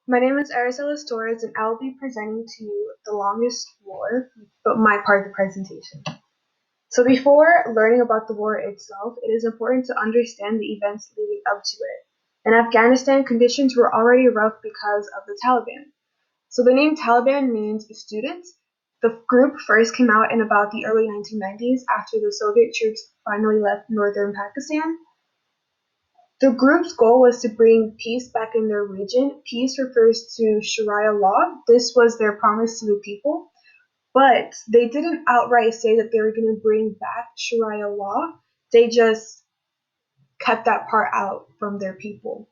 My name is Araceli Torres, and I will be presenting to you the longest war, but my part of the presentation. So before learning about the war itself, it is important to understand the events leading up to it. In Afghanistan, conditions were already rough because of the Taliban. So the name Taliban means students. The group first came out in about the early 1990s after the Soviet troops finally left northern Pakistan. The group's goal was to bring peace back in their region. Peace refers to Sharia law. This was their promise to the people, but they didn't outright say that they were going to bring back Sharia law. They just kept that part out from their people.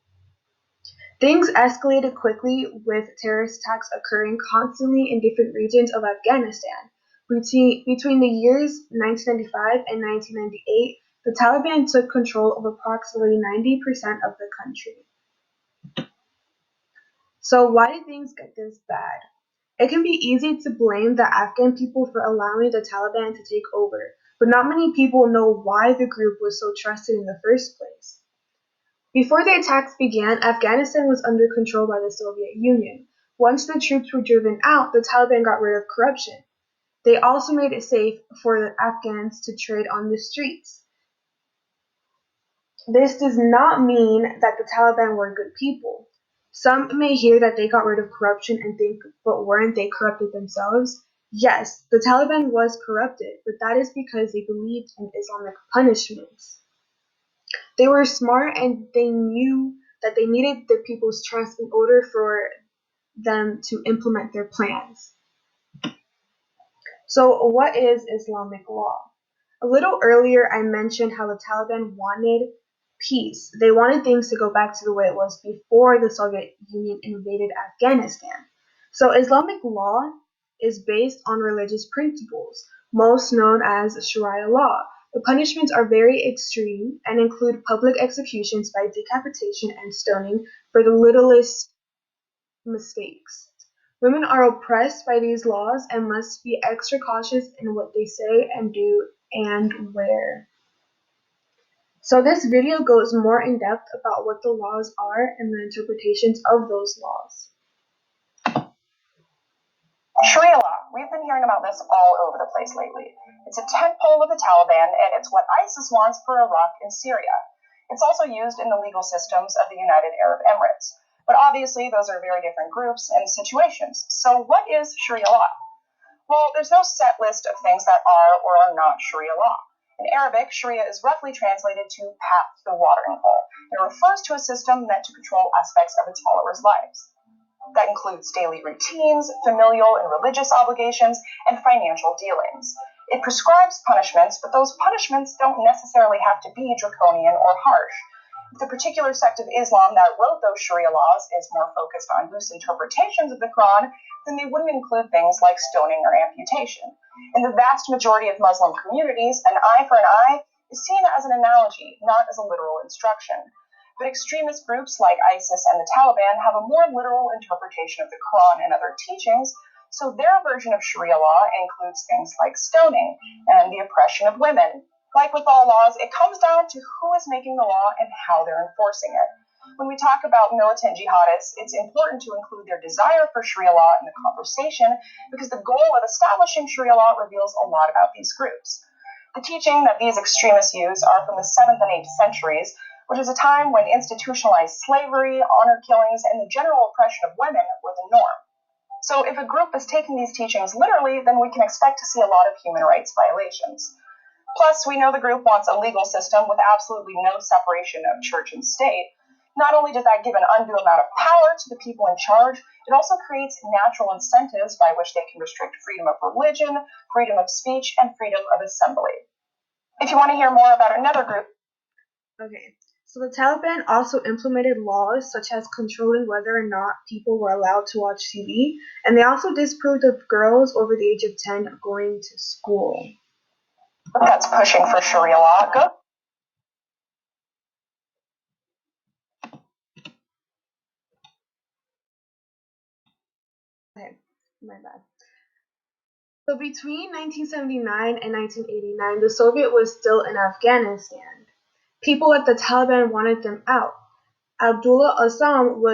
Things escalated quickly with terrorist attacks occurring constantly in different regions of Afghanistan. Between the years 1995 and 1998, the Taliban took control of approximately 90% of the country. So why did things get this bad? It can be easy to blame the Afghan people for allowing the Taliban to take over, but not many people know why the group was so trusted in the first place. Before the attacks began, Afghanistan was under control by the Soviet Union. Once the troops were driven out, the Taliban got rid of corruption. They also made it safe for the Afghans to trade on the streets. This does not mean that the Taliban were good people. Some may hear that they got rid of corruption and think, but weren't they corrupted themselves? Yes, the Taliban was corrupted, but that is because they believed in Islamic punishments. They were smart and they knew that they needed the people's trust in order for them to implement their plans. So, what is Islamic law? A little earlier, I mentioned how the Taliban wanted peace. They wanted things to go back to the way it was before the Soviet Union invaded Afghanistan. So, Islamic law is based on religious principles, most known as Sharia law. The punishments are very extreme and include public executions by decapitation and stoning for the littlest mistakes. Women are oppressed by these laws and must be extra cautious in what they say and do and wear. So this video goes more in depth about what the laws are and the interpretations of those laws. Sharia law. We've been hearing about this all over the place lately. It's a tentpole of the Taliban, and it's what ISIS wants for Iraq and Syria. It's also used in the legal systems of the United Arab Emirates. But obviously, those are very different groups and situations. So what is Sharia law? Well, there's no set list of things that are or are not Sharia law. In Arabic, Sharia is roughly translated to path to the watering hole. It refers to a system meant to control aspects of its followers' lives. That includes daily routines, familial and religious obligations, and financial dealings. It prescribes punishments, but those punishments don't necessarily have to be draconian or harsh. If the particular sect of Islam that wrote those Sharia laws is more focused on loose interpretations of the Quran, then they wouldn't include things like stoning or amputation. In the vast majority of Muslim communities, an eye for an eye is seen as an analogy, not as a literal instruction. But extremist groups like ISIS and the Taliban have a more literal interpretation of the Quran and other teachings, so their version of Sharia law includes things like stoning and the oppression of women. Like with all laws, it comes down to who is making the law and how they're enforcing it. When we talk about militant jihadists, it's important to include their desire for Sharia law in the conversation because the goal of establishing Sharia law reveals a lot about these groups. The teaching that these extremists use are from the 7th and 8th centuries, which is a time when institutionalized slavery, honor killings, and the general oppression of women were the norm. So if a group is taking these teachings literally, then we can expect to see a lot of human rights violations. Plus, we know the group wants a legal system with absolutely no separation of church and state. Not only does that give an undue amount of power to the people in charge, it also creates natural incentives by which they can restrict freedom of religion, freedom of speech, and freedom of assembly. If you want to hear more about another group, Okay, so the Taliban also implemented laws such as controlling whether or not people were allowed to watch TV, and they also disapproved of girls over the age of 10 going to school. that's pushing for Sharia law. Go. Okay, my bad. So between 1979 and 1989, the Soviet was still in Afghanistan. People at the Taliban wanted them out. Abdullah Azzam was